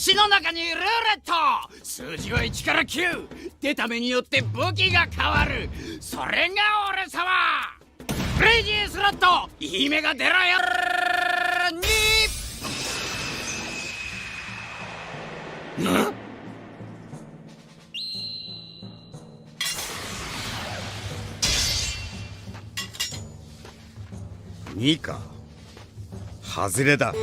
血の中にルーレット。数字は1から9。出た目によって武器が変わる。それが俺様。クレイジースロット、いい目が出ろよ。2か。外れだ。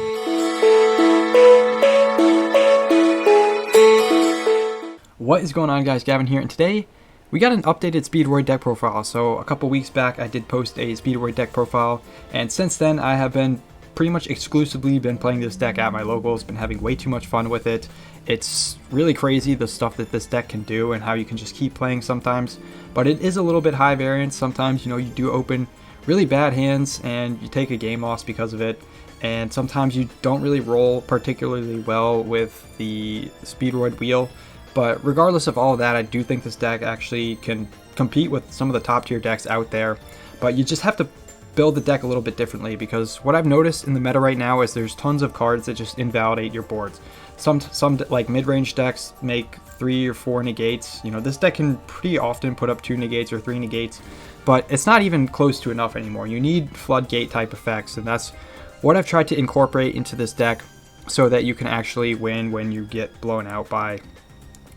What is going on, guys? Gavin here, and today we got an updated Speedroid deck profile. So a couple weeks back I did post a Speedroid deck profile, and since then I have been pretty much exclusively been playing this deck at my locals, been having way too much fun with it. It's really crazy the stuff that this deck can do and how you can just keep playing sometimes, but it is a little bit high variance. Sometimes, you do open really bad hands and you take a game loss because of it, and sometimes you don't really roll particularly well with the Speedroid wheel. But regardless of all of that, I do think this deck actually can compete with some of the top tier decks out there, but you just have to build the deck a little bit differently, because what I've noticed in the meta right now is there's tons of cards that just invalidate your boards. Some like mid-range decks make 3 or 4 negates. This deck can pretty often put up 2 negates or 3 negates, but it's not even close to enough anymore. You need floodgate type effects, and that's what I've tried to incorporate into this deck so that you can actually win when you get blown out by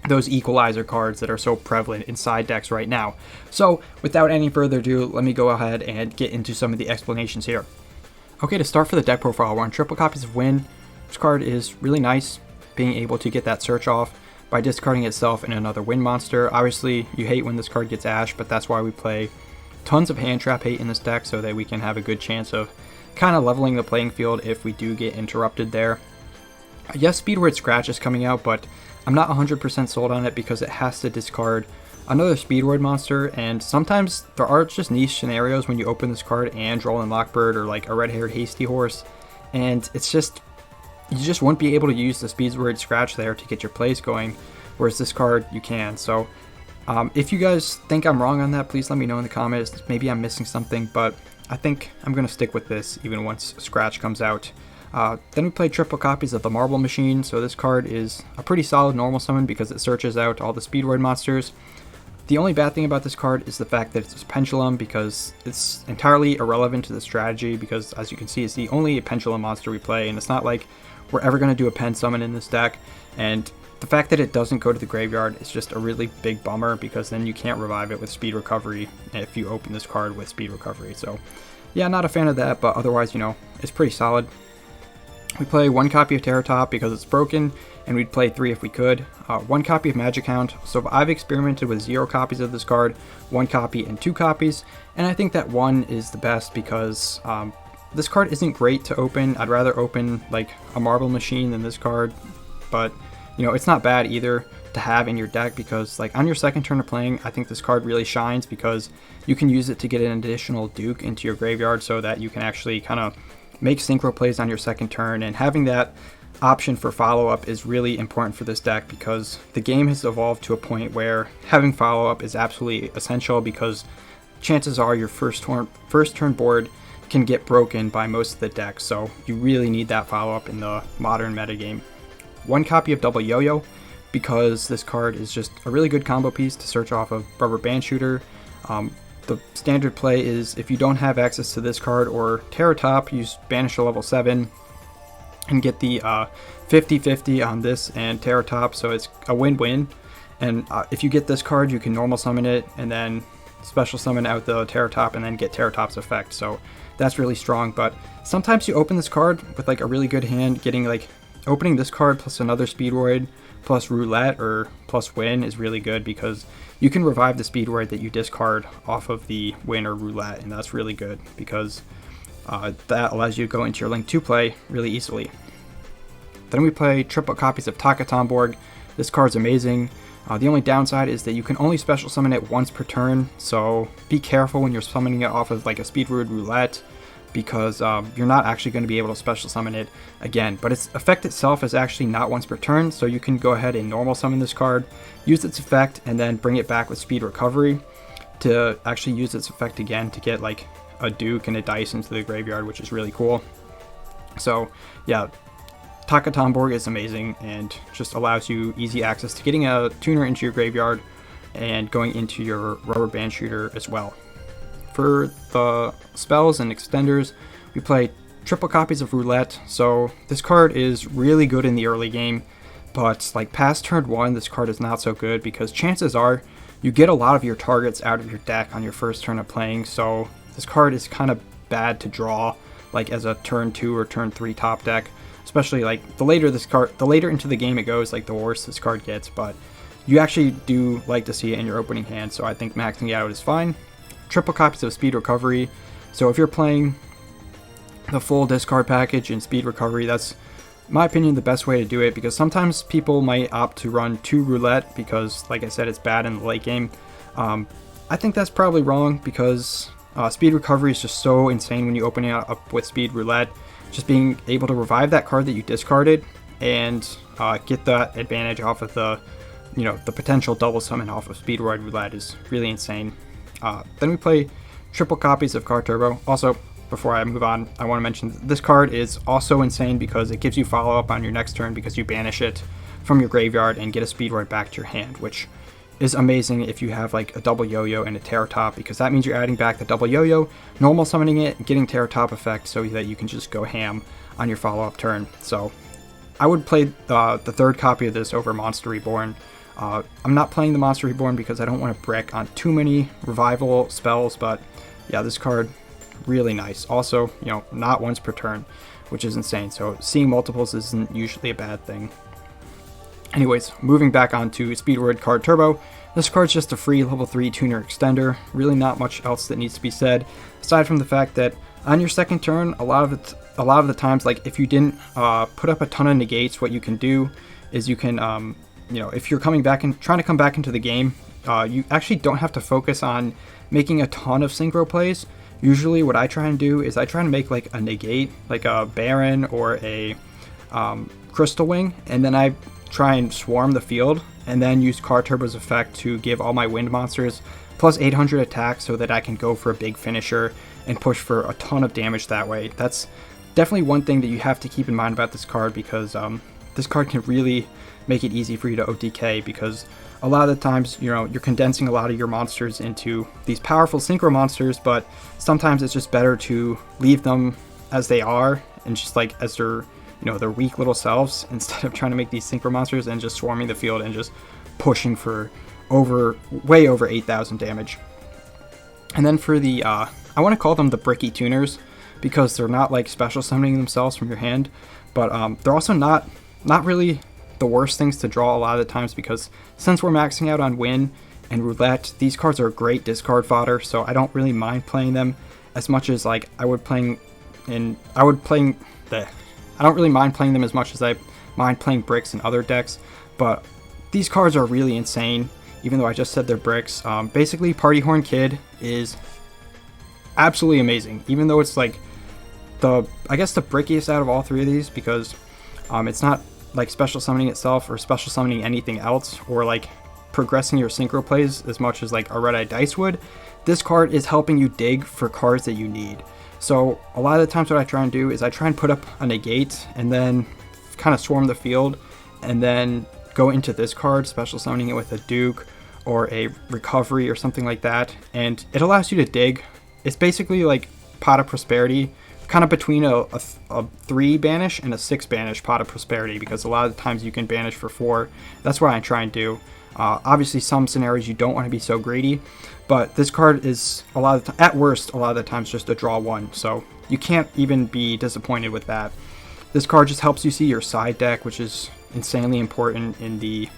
those equalizer cards that are so prevalent inside decks right now. So without any further ado, let me go ahead and get into some of the explanations here. Okay, to start for the deck profile, we're on triple copies of Win. This card is really nice, being able to get that search off by discarding itself and another Win monster. Obviously, you hate when this card gets Ash, but that's why we play tons of hand trap hate in this deck, so that we can have a good chance of kind of leveling the playing field if we do get interrupted there. Yes, Speedroid Scratch is coming out, but I'm not 100% sold on it because it has to discard another Speedroid monster, and sometimes there are just niche scenarios when you open this card and roll in Lockbird or like a red-haired Hasty Horse, and it's just, you just won't be able to use the Speedroid Scratch there to get your plays going, whereas this card you can. So if you guys think I'm wrong on that, please let me know in the comments. Maybe I'm missing something, but I think I'm going to stick with this even once Scratch comes out. Then we play triple copies of the Marble Machine. So this card is a pretty solid normal summon because it searches out all the Speedroid monsters. The only bad thing about this card is the fact that it's a Pendulum, because it's entirely irrelevant to the strategy, because as you can see, it's the only Pendulum monster we play, and it's not like we're ever going to do a Pen summon in this deck. And the fact that it doesn't go to the graveyard is just a really big bummer, because then you can't revive it with Speed Recovery if you open this card with Speed Recovery. So yeah, not a fan of that, but otherwise, it's pretty solid. We play 1 copy of Terror Top because it's broken, and we'd play 3 if we could. 1 copy of Magic Hound. So I've experimented with 0 copies of this card, 1 copy and 2 copies, and I think that 1 is the best because this card isn't great to open. I'd rather open like a Marble Machine than this card, but it's not bad either to have in your deck, because like on your second turn of playing, I think this card really shines because you can use it to get an additional Duke into your graveyard so that you can actually kind of make synchro plays on your second turn, and having that option for follow-up is really important for this deck, because the game has evolved to a point where having follow-up is absolutely essential, because chances are your first turn board can get broken by most of the decks, so you really need that follow-up in the modern metagame. 1 copy of Double Yo-Yo, because this card is just a really good combo piece to search off of Rubber Band Shooter. The standard play is, if you don't have access to this card or Terror Top, use Banish to level 7 and get the 50-50 on this and Terror Top, so it's a win-win. And if you get this card, you can normal summon it and then special summon out the Terror Top and then get Terror Top's effect, so that's really strong. But sometimes you open this card with like a really good hand, opening this card plus another Speedroid plus Roulette or plus Win is really good, because you can revive the Speedroid that you discard off of the Win or Roulette, and that's really good because that allows you to go into your Link 2 play really easily. Then we play triple copies of Taka Tomborg. This card's amazing. The only downside is that you can only special summon it once per turn, so be careful when you're summoning it off of like a Speedroid Roulette, because you're not actually going to be able to special summon it again. But its effect itself is actually not once per turn, so you can go ahead and normal summon this card, use its effect, and then bring it back with Speed Recovery to actually use its effect again to get like a Duke and a Dice into the graveyard, which is really cool. So yeah, Takatomborg is amazing and just allows you easy access to getting a tuner into your graveyard and going into your rubber band shooter as well. For the spells and extenders, we play triple copies of Roulette. So this card is really good in the early game, but like past turn 1, this card is not so good because chances are you get a lot of your targets out of your deck on your first turn of playing. So this card is kind of bad to draw like as a turn 2 or turn 3 top deck. Especially like the later into the game it goes, like the worse this card gets, but you actually do like to see it in your opening hand, so I think maxing it out is fine. Triple copies of Speed Recovery. So if you're playing the full discard package in Speed Recovery, that's, in my opinion, the best way to do it, because sometimes people might opt to run 2 Roulette because, like I said, it's bad in the late game. I think that's probably wrong because Speed Recovery is just so insane when you open it up with Speed Roulette. Just being able to revive that card that you discarded and get that advantage off of the, the potential double summon off of Speedroid Roulette is really insane. Then we play triple copies of Card Turbo. Also, before I move on, I want to mention this card is also insane because it gives you follow up on your next turn because you banish it from your graveyard and get a Speedroid back to your hand, which is amazing if you have like a double yo-yo and a Terror Top, because that means you're adding back the double yo-yo, normal summoning it, getting Terror Top effect so that you can just go ham on your follow-up turn. So I would play the third copy of this over Monster Reborn. I'm not playing the Monster Reborn because I don't want to brick on too many revival spells, but yeah, this card really nice. Also, not once per turn, which is insane, so seeing multiples isn't usually a bad thing. Anyways, moving back on to Speedroid Card Turbo. This card's just a free level 3 tuner extender. Really not much else that needs to be said, aside from the fact that on your second turn, a lot of the times, like if you didn't put up a ton of negates, what you can do is you can, if you're coming back and trying to come back into the game, you actually don't have to focus on making a ton of synchro plays. Usually what I try and do is I try and make like a negate, like a Baron or a Crystal Wing, and then I try and swarm the field and then use Card Turbo's effect to give all my wind monsters plus 800 attack so that I can go for a big finisher and push for a ton of damage that way. That's definitely one thing that you have to keep in mind about this card, because this card can really make it easy for you to OTK, because a lot of the times, you're condensing a lot of your monsters into these powerful synchro monsters, but sometimes it's just better to leave them as they are and just like as their weak little selves, instead of trying to make these synchro monsters and just swarming the field and just pushing for way over 8,000 damage. And then for the, I want to call them the bricky tuners, because they're not like special summoning themselves from your hand, but they're also not really the worst things to draw a lot of the times, because since we're maxing out on Win and Roulette, these cards are great discard fodder, so I don't really mind playing them as much as like I don't really mind playing them as much as I mind playing bricks in other decks, but these cards are really insane, even though I just said they're bricks. Basically, Party Horn Kid is absolutely amazing, even though it's like the brickiest out of all three of these, because it's not like special summoning itself or special summoning anything else or like progressing your synchro plays as much as like a Red Eye Dice would. This card is helping you dig for cards that you need. So a lot of the times what I try and do is I try and put up a negate and then kind of swarm the field and then go into this card, special summoning it with a Duke or a Recovery or something like that, and it allows you to dig. It's basically like Pot of Prosperity, kind of between a 3 banish and a 6 banish Pot of Prosperity, because a lot of the times you can banish for 4. That's what I try and do. Obviously some scenarios you don't want to be so greedy, but this card is at worst a lot of the times just a draw 1, so you can't even be disappointed with that. This card just helps you see your side deck, which is insanely important in the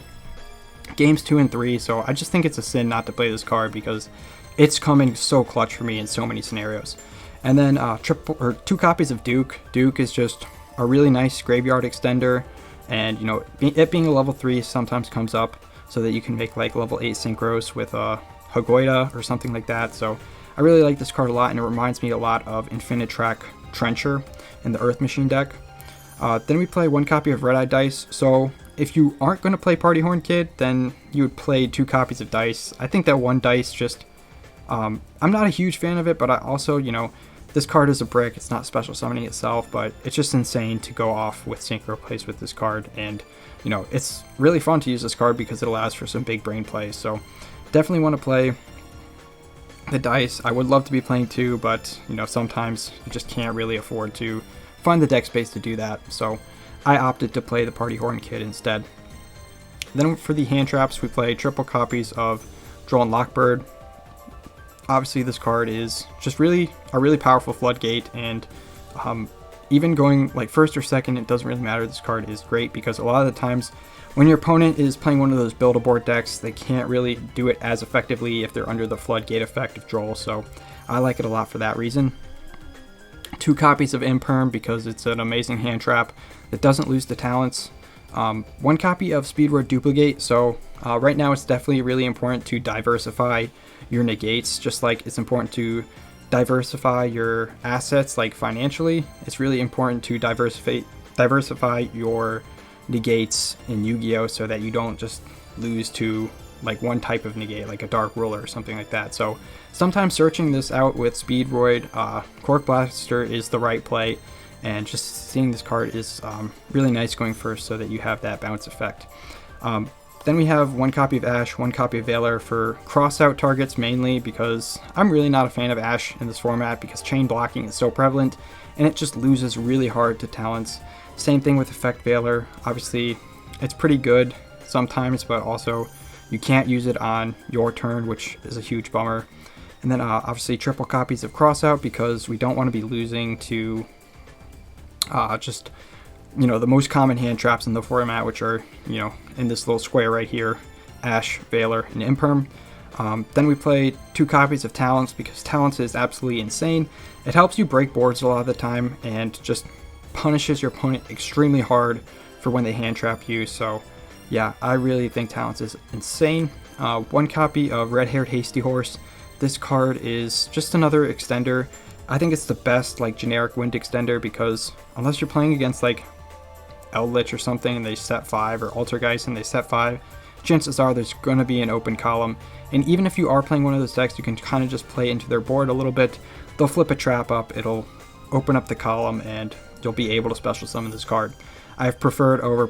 games 2 and 3, so I just think it's a sin not to play this card because it's coming so clutch for me in so many scenarios. And then 2 copies of Duke. Duke is just a really nice graveyard extender, and it being a level 3 sometimes comes up so that you can make like level 8 synchros with a Hagoida or something like that. So I really like this card a lot, and it reminds me a lot of Infinitrack Trencher in the Earth Machine deck. Then we play 1 copy of Red Eye Dice. So if you aren't going to play Party Horn Kid, then you would play 2 copies of Dice. I think that 1 Dice just, I'm not a huge fan of it, but I also, This card is a brick, it's not special summoning itself, but it's just insane to go off with synchro plays with this card, and you know, it's really fun to use this card because it allows for some big brain plays. So definitely want to play the dice. I would love to be playing 2, but you know, sometimes you just can't really afford to find the deck space to do that, so I opted to play the Party Horn Kid instead. Then for the hand traps, we play triple copies of Droll and Lockbird. Obviously this card is just really a really powerful floodgate, and even going like first or second, it doesn't really matter. This card is great because a lot of the times when your opponent is playing one of those build-a-board decks, they can't really do it as effectively if they're under the floodgate effect of Droll, so I like it a lot for that reason. 2 copies of Imperm because it's an amazing hand trap that doesn't lose the talents. 1 copy of Speedroid Duplicate, so right now it's definitely really important to diversify your negates, just like it's important to diversify your assets like financially. It's really important to diversify your negates in Yu-Gi-Oh! So that you don't just lose to like one type of negate, like a Dark Ruler or something like that. So sometimes searching this out with Speedroid, Cork Blaster is the right play, and just seeing this card is really nice going first so that you have that bounce effect. Then we have 1 copy of Ash, 1 copy of Valor for cross-out targets mainly because I'm really not a fan of Ash in this format because chain blocking is so prevalent and it just loses really hard to talents. Same thing with Effect Valor. Obviously it's pretty good sometimes, but also you can't use it on your turn, which is a huge bummer. And then obviously triple copies of Crossout because we don't want to be losing to just, you know, the most common hand traps in the format, which are, you know, in this little square right here, Ash, Valor, and Imperm. Then we play 2 copies of Talents because Talents is absolutely insane. It helps you break boards a lot of the time and just punishes your opponent extremely hard for when they hand trap you. So yeah, I really think Talents is insane. 1 copy of Red Haired Hasty Horse. This card is just another extender. I think it's the best like generic wind extender because unless you're playing against like Eldritch or something and they set 5, or Altergeist and they set 5, chances are there's going to be an open column. And even if you are playing one of those decks, you can kind of just play into their board a little bit. They'll flip a trap up, it'll open up the column, and you'll be able to special summon this card. I've preferred over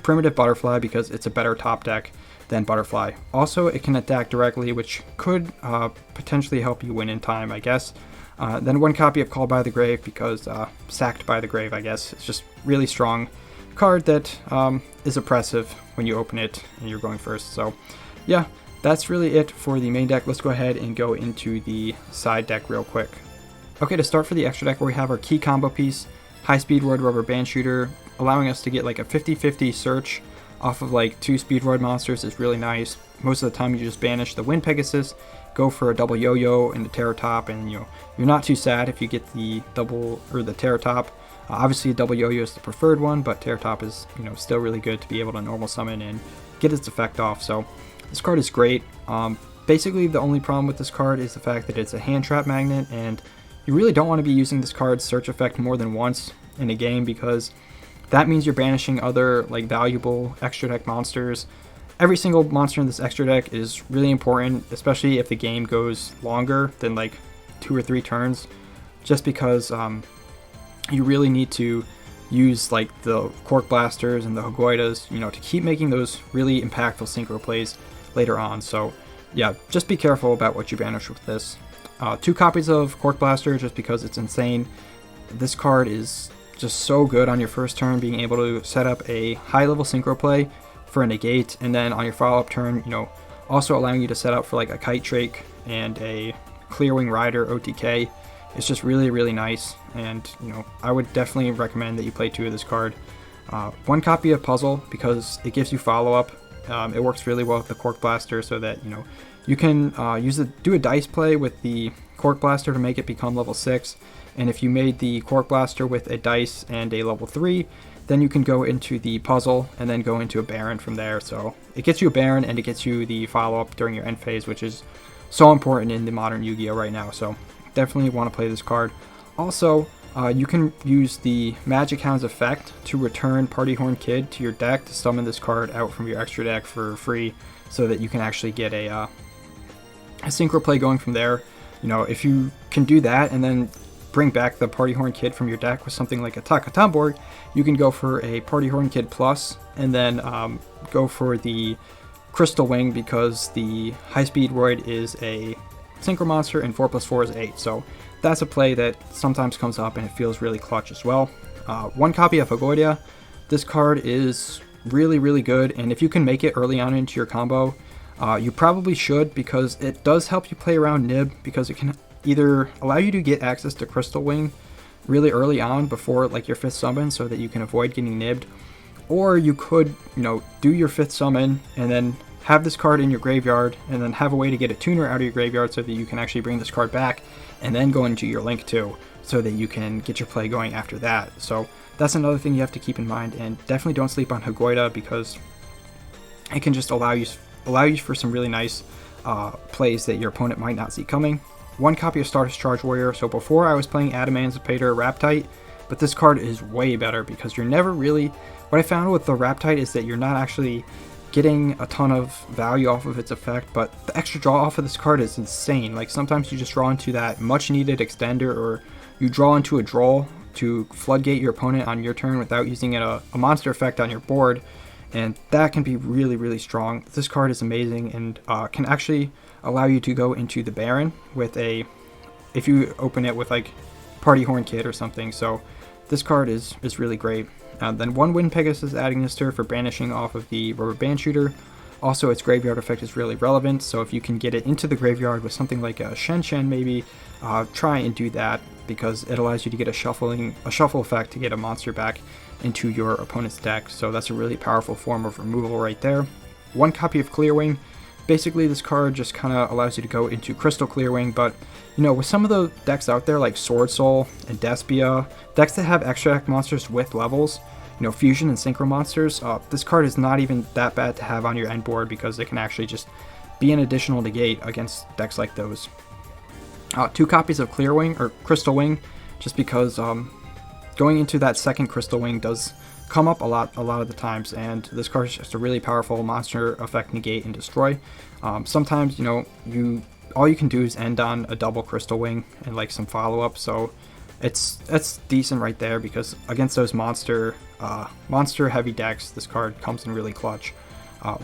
Primitive Butterfly because it's a better top deck than Butterfly. Also, it can attack directly, which could potentially help you win in time, I guess. Then 1 copy of Called by the Grave because Sacked by the Grave, I guess. It's just really strong card that is oppressive when you open it and you're going first. So yeah, that's really it for the main deck. Let's go ahead and go into the side deck real quick. Okay, to start for the extra deck, where we have our key combo piece, High Speedroid Rubber Band Shooter, allowing us to get like a 50-50 search off of like 2 Speedroid monsters is really nice. Most of the time you just banish the Wind Pegasus, go for a double yo-yo and the Terror Top, and you know, you're not too sad if you get the double or the Terror Top. Obviously a double yo-yo is the preferred one, but Terror Top is, you know, still really good to be able to normal summon and get its effect off. So this card is great. Basically the only problem with this card is the fact that it's a hand trap magnet, and you really don't want to be using this card's search effect more than once in a game because that means you're banishing other like valuable extra deck monsters. Every single monster in this extra deck is really important, especially if the game goes longer than like 2 or 3 turns, just because you really need to use like the Cork Blasters and the Hogoidas, you know, to keep making those really impactful synchro plays later on. So yeah, just be careful about what you banish with this. 2 copies of Cork Blaster just because it's insane. This card is just so good on your first turn, being able to set up a high level synchro play for a negate, and then on your follow-up turn, you know, also allowing you to set up for like a Kite Drake and a Clearwing Rider OTK. It's just really, really nice, and you know, I would definitely recommend that you play 2 of this card. 1 copy of Puzzle because it gives you follow-up. It works really well with the Cork Blaster, so that, you know, you can do a dice play with the Cork Blaster to make it become level 6, and if you made the Cork Blaster with a dice and a level 3, then you can go into the Puzzle and then go into a Baron from there. So it gets you a Baron and it gets you the follow-up during your end phase, which is so important in the modern Yu-Gi-Oh! Right now. So definitely want to play this card. Also, you can use the Magic Hound's effect to return Party Horn Kid to your deck to summon this card out from your extra deck for free, so that you can actually get a synchro play going from there. You know, if you can do that and then bring back the Party Horn Kid from your deck with something like a Takatamborg, you can go for a Party Horn Kid Plus, and then go for the Crystal Wing, because the High Speedroid is a Synchro Monster and 4+4 is 8. So that's a play that sometimes comes up and it feels really clutch as well. One copy of Hagoida. This card is really, really good, and if you can make it early on into your combo, you probably should, because it does help you play around Nib, because it can either allow you to get access to Crystal Wing really early on before like your 5th summon, so that you can avoid getting nibbed, or you could, do your 5th summon and then have this card in your graveyard, and then have a way to get a tuner out of your graveyard so that you can actually bring this card back and then go into your Link 2, so that you can get your play going after that. So that's another thing you have to keep in mind, and definitely don't sleep on Hagoida, because it can just allow you for some really nice plays that your opponent might not see coming. One copy of Stardust Charge Warrior. So before I was playing Adamantipator Raptite, but this card is way better, because you're never really... What I found with the Raptite is that you're not actually getting a ton of value off of its effect, but the extra draw off of this card is insane. Like, sometimes you just draw into that much needed extender, or you draw into a draw to floodgate your opponent on your turn without using a monster effect on your board, and that can be really, really strong. This card is amazing, and can actually allow you to go into the Baron with if you open it with like Party Horn Kid or something. So this card is really great. Then one Wind Pegasus Administer for banishing off of the Rubber Band Shooter. Also, its graveyard effect is really relevant, so if you can get it into the graveyard with something like a Shen maybe, try and do that, because it allows you to get a shuffle effect to get a monster back into your opponent's deck. So that's a really powerful form of removal right there. One copy of Clearwing. Basically, this card just kind of allows you to go into Crystal Clearwing, but with some of the decks out there like Sword Soul and Despia, decks that have extract monsters with levels, Fusion and Synchro monsters, this card is not even that bad to have on your end board, because it can actually just be an additional negate against decks like those. 2 copies of Clearwing or Crystal Wing, just because going into that second Crystal Wing does come up a lot of the times, and this card is just a really powerful monster effect, negate and destroy. Sometimes all you can do is end on a double Crystal Wing and like some follow-up, so it's decent right there, because against those monster heavy decks, this card comes in really clutch.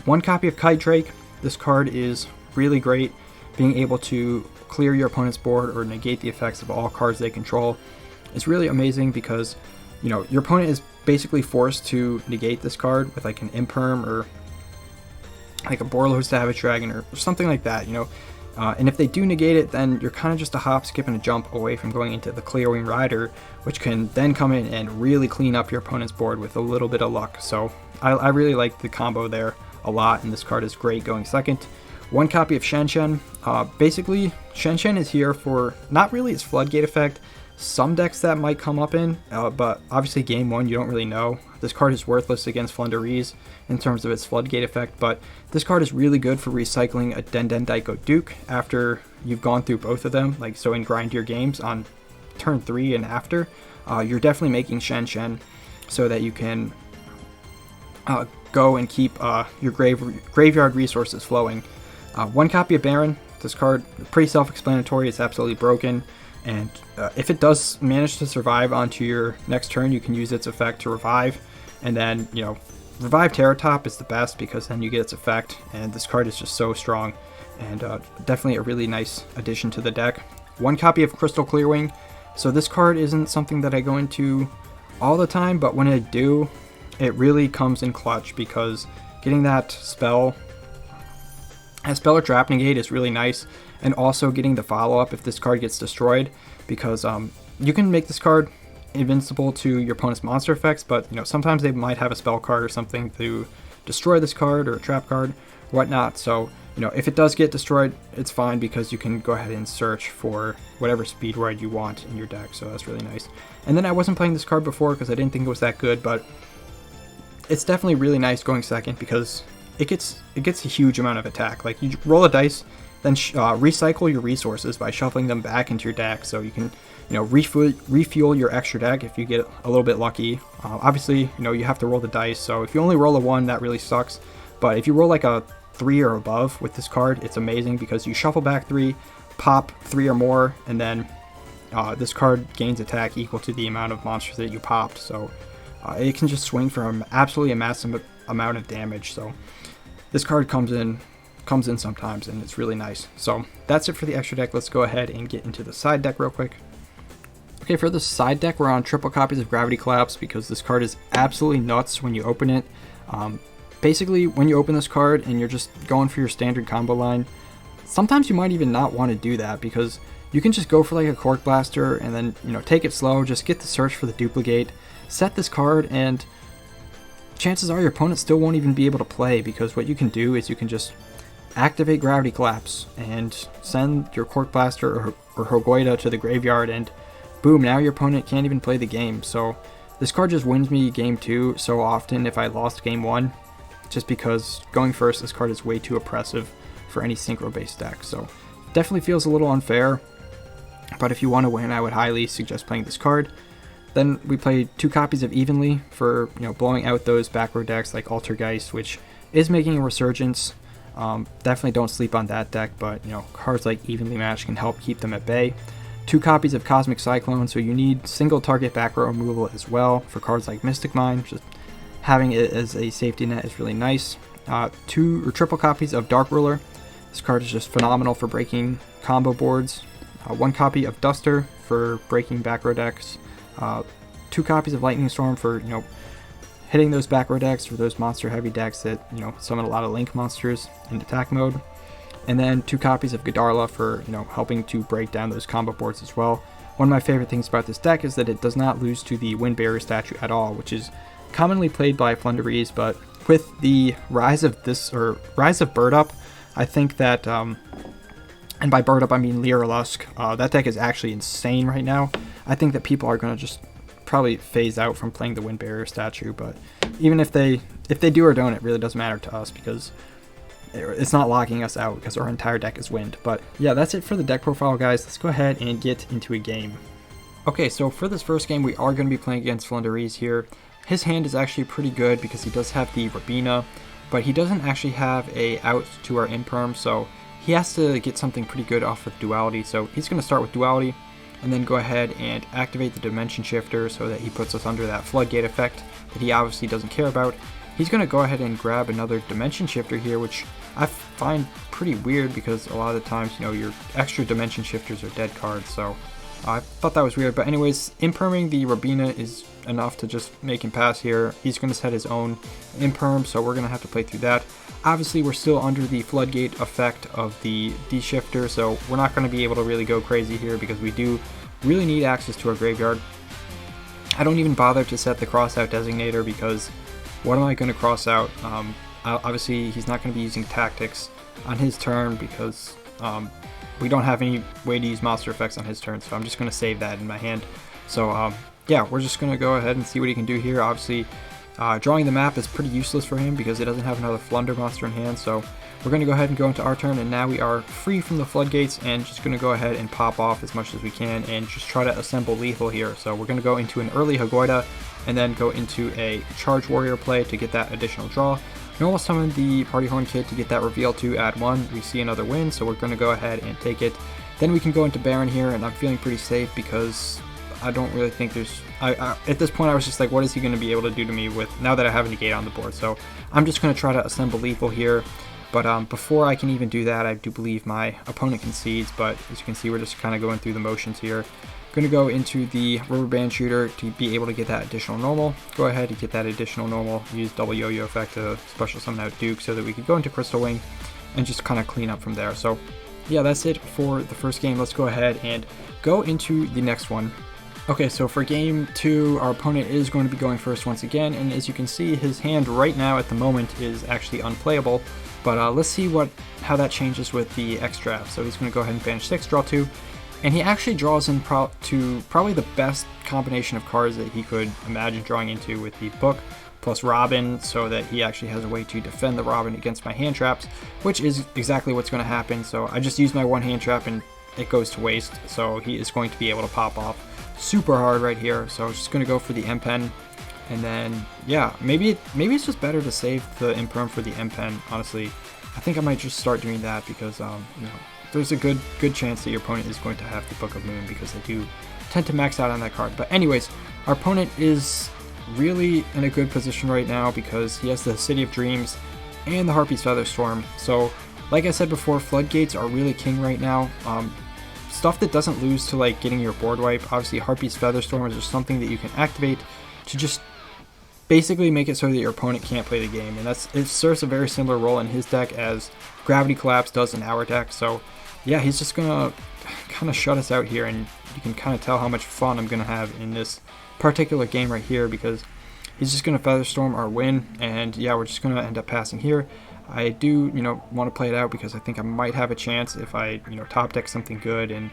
1 copy of Kite Drake. This card is really great, being able to clear your opponent's board or negate the effects of all cards they control. It's really amazing, because your opponent is basically forced to negate this card with like an Imperm or like a Borlo Savage Dragon or something like that, and if they do negate it, then you're kind of just a hop, skip, and a jump away from going into the Clearwing Rider, which can then come in and really clean up your opponent's board with a little bit of luck. So I really like the combo there a lot, and this card is great going second. 1 copy of Shen. Basically, Shen is here for not really its Floodgate effect. Some decks that might come up in, but obviously game 1 you don't really know. This card is worthless against Flundereeze in terms of its Floodgate effect, but this card is really good for recycling a Den Daiko Duke after you've gone through both of them, like so in Grind Your Games on turn 3 and after. You're definitely making Shen so that you can go and keep your graveyard resources flowing. 1 copy of Baron. This card, pretty self-explanatory, it's absolutely broken. And if it does manage to survive onto your next turn, you can use its effect to revive. And then, Revive Terratop is the best, because then you get its effect. And this card is just so strong. And definitely a really nice addition to the deck. 1 copy of Crystal Clearwing. So this card isn't something that I go into all the time, but when I do, it really comes in clutch, because getting that spell or trap negate is really nice, and also getting the follow-up if this card gets destroyed, because you can make this card invincible to your opponent's monster effects, but sometimes they might have a spell card or something to destroy this card, or a trap card, or whatnot. So if it does get destroyed, it's fine, because you can go ahead and search for whatever Speedroid you want in your deck, so that's really nice. And then I wasn't playing this card before because I didn't think it was that good, but it's definitely really nice going second, because it gets a huge amount of attack. Like, you roll a dice, then recycle your resources by shuffling them back into your deck, so you can refuel your extra deck if you get a little bit lucky. Obviously, you have to roll the dice, so if you only roll a 1, that really sucks. But if you roll like a 3 or above with this card, it's amazing, because you shuffle back 3, pop 3 or more, and then this card gains attack equal to the amount of monsters that you popped, so it can just swing for absolutely a massive amount of damage. So this card comes in sometimes, and it's really nice. So that's it for the extra deck. Let's go ahead and get into the side deck real quick. Okay, for the side deck, we're on triple copies of Gravity Collapse because this card is absolutely nuts when you open it. Basically, when you open this card and you're just going for your standard combo line, sometimes you might even not want to do that because you can just go for like a Cork Blaster and then, take it slow, just get the search for the duplicate, set this card, and chances are your opponent still won't even be able to play, because what you can do is you can just activate Gravity Collapse and send your Cork Blaster or Hogoida to the graveyard, and boom, now your opponent can't even play the game. So this card just wins me game 2 so often if I lost game 1, just because going first, this card is way too oppressive for any synchro based deck. So definitely feels a little unfair, but if you want to win, I would highly suggest playing this card. Then we play 2 copies of Evenly for blowing out those back row decks like Altergeist, which is making a resurgence. Definitely don't sleep on that deck, but cards like Evenly Match can help keep them at bay. 2 copies of Cosmic Cyclone, so you need single target back row removal as well for cards like Mystic Mine. Just having it as a safety net is really nice. 2 or triple copies of Dark Ruler. This card is just phenomenal for breaking combo boards. 1 copy of Duster for breaking back row decks. 2 copies of Lightning Storm for hitting those back row decks or those monster heavy decks that summon a lot of link monsters in attack mode. And then 2 copies of Godarla for helping to break down those combo boards as well. One of my favorite things about this deck is that it does not lose to the Wind Barrier statue at all, which is commonly played by Flunderees, but with the rise of Bird Up, I think that, and by Bird Up I mean Lyra Lusk, that deck is actually insane right now. I think that people are going to just probably phase out from playing the Wind Barrier statue, but even if they do or don't, it really doesn't matter to us because it's not locking us out because our entire deck is wind. But yeah, that's it for the deck profile, guys. Let's go ahead and get into a game. Okay, so for this first game, we are going to be playing against Flunderees here. His hand is actually pretty good because he does have the Rabina, but he doesn't actually have a out to our Imperm, so he has to get something pretty good off of Duality. So he's going to start with Duality and then go ahead and activate the Dimension Shifter so that he puts us under that Floodgate effect that he obviously doesn't care about. He's going to go ahead and grab another Dimension Shifter here, which I find pretty weird because a lot of the times, your extra Dimension Shifters are dead cards, so I thought that was weird. But anyways, Imperming the Rabina is enough to just make him pass here. He's going to set his own Imperm, so we're going to have to play through that. Obviously, we're still under the Floodgate effect of the D-Shifter, so we're not going to be able to really go crazy here because we do really need access to our graveyard. I don't even bother to set the Crossout Designator because what am I going to cross out? Obviously, he's not going to be using Tactics on his turn because we don't have any way to use monster effects on his turn, so I'm just going to save that in my hand. So yeah, we're just going to go ahead and see what he can do here. Obviously, drawing the map is pretty useless for him because it doesn't have another Flunder monster in hand, so we're going to go ahead and go into our turn, and now we are free from the floodgates and just going to go ahead and pop off as much as we can and just try to assemble lethal here. So we're going to go into an early Hagoida and then go into a Charge Warrior play to get that additional draw. Normal summon the Party Horn Kid to get that reveal to add 1. We see another win, so we're going to go ahead and take it. Then we can go into Baron here, and I'm feeling pretty safe because I don't really think there's... at this point, I was just like, what is he going to be able to do to me with now that I have a negate on the board? So I'm just going to try to assemble lethal here. But before I can even do that, I do believe my opponent concedes. But as you can see, we're just kind of going through the motions here. Going to go into the Rubber Band Shooter to be able to get that additional normal. Go ahead and get that additional normal. Use double yo-yo effect to special summon out Duke so that we could go into Crystal Wing and just kind of clean up from there. So yeah, that's it for the first game. Let's go ahead and go into the next one. Okay, so for game 2, our opponent is going to be going first once again, and as you can see, his hand right now at the moment is actually unplayable. But let's see how that changes with the X draft. So he's going to go ahead and banish 6, draw 2. And he actually draws in to probably the best combination of cards that he could imagine drawing into with the Book plus Robin, so that he actually has a way to defend the Robin against my hand traps, which is exactly what's going to happen. So I just used my one hand trap and it goes to waste, so he is going to be able to pop off super hard right here. So I'm just going to go for the M-Pen. And then, yeah, maybe it's just better to save the Imperm for the M-Pen, honestly. I think I might just start doing that because, there's a good chance that your opponent is going to have the Book of Moon, because they do tend to max out on that card. But anyways, our opponent is really in a good position right now because he has the City of Dreams and the Harpy's Featherstorm. So like I said before, floodgates are really king right now. Stuff that doesn't lose to like getting your board wipe. Obviously Harpy's Featherstorm is just something that you can activate to just basically make it so that your opponent can't play the game, and it serves a very similar role in his deck as Gravity Collapse does in our deck. So yeah, he's just gonna kind of shut us out here, and you can kind of tell how much fun I'm gonna have in this particular game right here, because he's just gonna Featherstorm our win, and yeah, we're just gonna end up passing here. I do, want to play it out because I think I might have a chance if I, top deck something good. And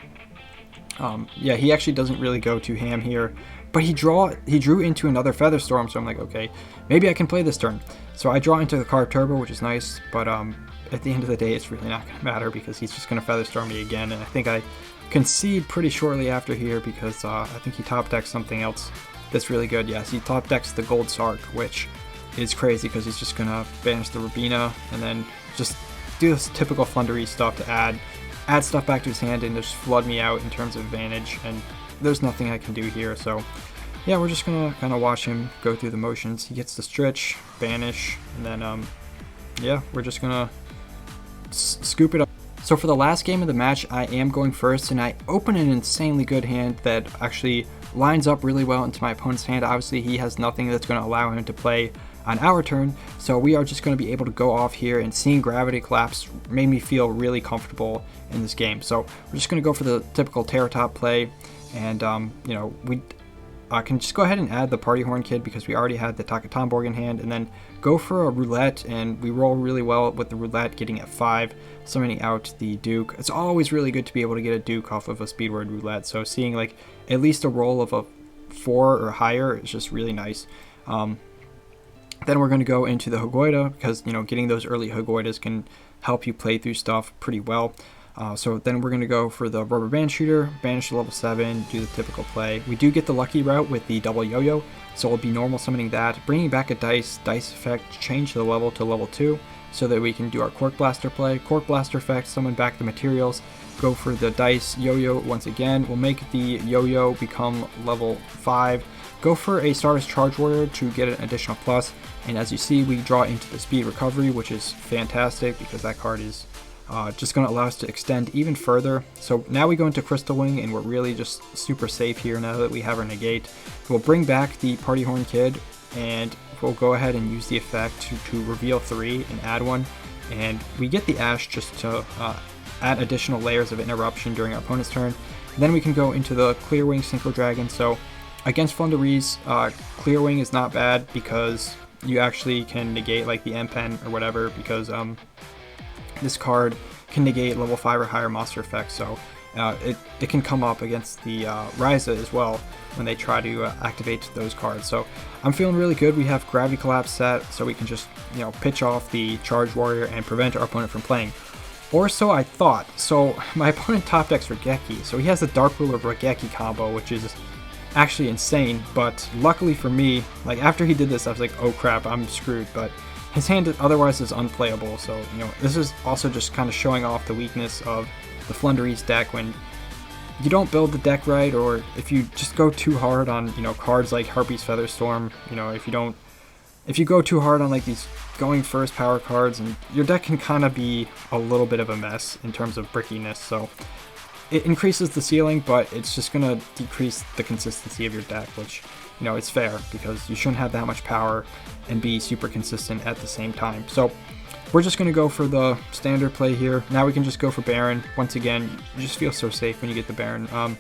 yeah, he actually doesn't really go too ham here, but he drew into another Featherstorm, so I'm like, okay, maybe I can play this turn. So I draw into the card Turbo, which is nice, but at the end of the day, it's really not going to matter because he's just going to Featherstorm me again, and I think I concede pretty shortly after here because I think he top decks something else that's really good. Yes, he top decks the Gold Sark, which is crazy because he's just going to banish the Rabina and then just do this typical Flundery stuff to add stuff back to his hand and just flood me out in terms of advantage, and there's nothing I can do here. So yeah, we're just gonna kind of watch him go through the motions. He gets the Stritch, banish, and then yeah, we're just gonna scoop it up. So for the last game of the match, I am going first, and I open an insanely good hand that actually lines up really well into my opponent's hand. Obviously he has nothing that's going to allow him to play on our turn, so we are just going to be able to go off here, and seeing Gravity Collapse made me feel really comfortable in this game. So we're just going to go for the typical Terror Top play, and we can just go ahead and add the Party Horn Kid because we already had the Takatomborg in hand, and then go for a Roulette, and we roll really well with the Roulette, getting at 5, summoning out the Duke. It's always really good to be able to get a Duke off of a Speedroid Roulette, so seeing like at least a roll of a 4 or higher is just really nice. Then we're going to go into the Hagoida because, getting those early Hagoidas can help you play through stuff pretty well. So then we're going to go for the Rubber Band Shooter, banish to level 7, do the typical play. We do get the lucky route with the double yo-yo, so we'll be normal summoning that, bringing back a dice effect, change the level to level 2, so that we can do our Cork Blaster play. Cork Blaster effect, summon back the materials, go for the dice yo-yo once again. We'll make the yo-yo become level 5. Go for a Stardust Charge Warrior to get an additional plus, and as you see, we draw into the Speed Recovery, which is fantastic because that card is just going to allow us to extend even further. So now we go into Crystal Wing, and we're really just super safe here now that we have our negate. We'll bring back the Party Horn Kid, and we'll go ahead and use the effect to reveal 3 and add 1, and we get the Ash just to add additional layers of interruption during our opponent's turn. Then we can go into the Clear Wing Synchro Dragon. So against Flunderies, Clear Wing is not bad because you actually can negate like the M-Pen or whatever, because this card can negate level 5 or higher monster effects, so it can come up against the Ryza as well when they try to activate those cards. So I'm feeling really good. We have Gravity Collapse set, so we can just pitch off the Charge Warrior and prevent our opponent from playing. Or so I thought. So my opponent top decks Regeki, so he has the Dark Ruler Regeki combo, which is actually insane, but luckily for me, like after he did this, I was like, oh crap, I'm screwed. But his hand otherwise is unplayable, so this is also just kind of showing off the weakness of the Flunderies deck when you don't build the deck right, or if you just go too hard on cards like Harpy's Featherstorm. If you go too hard on like these going first power cards, and your deck can kind of be a little bit of a mess in terms of brickiness. So it increases the ceiling, but it's just going to decrease the consistency of your deck, which, it's fair because you shouldn't have that much power and be super consistent at the same time. So we're just going to go for the standard play here. Now we can just go for Baron. Once again, you just feel so safe when you get the Baron. I'm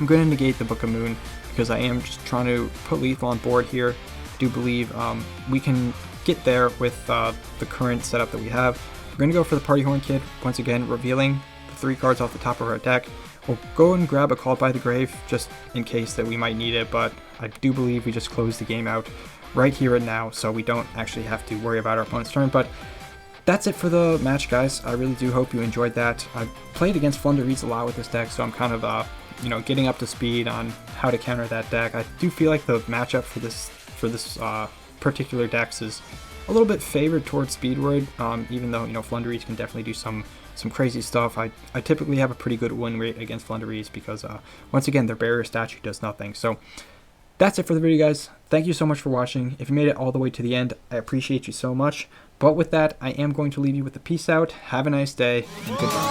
going to negate the Book of Moon because I am just trying to put lethal on board here. I do believe we can get there with the current setup that we have. We're going to go for the Party Horn Kid, once again revealing 3 cards off the top of our deck. We'll go and grab a Called by the Grave just in case that we might need it, but I do believe we just close the game out right here and now, so we don't actually have to worry about our opponent's turn. But that's it for the match, guys. I really do hope you enjoyed that. I've played against Flunderies a lot with this deck, so I'm kind of getting up to speed on how to counter that deck. I do feel like the matchup for this particular decks is a little bit favored towards Speedroid, even though Flunderies can definitely do some some crazy stuff. I typically have a pretty good win rate against Flunderies because, once again, their barrier statue does nothing. So that's it for the video, guys. Thank you so much for watching. If you made it all the way to the end, I appreciate you so much. But with that, I am going to leave you with a peace out. Have a nice day, and goodbye.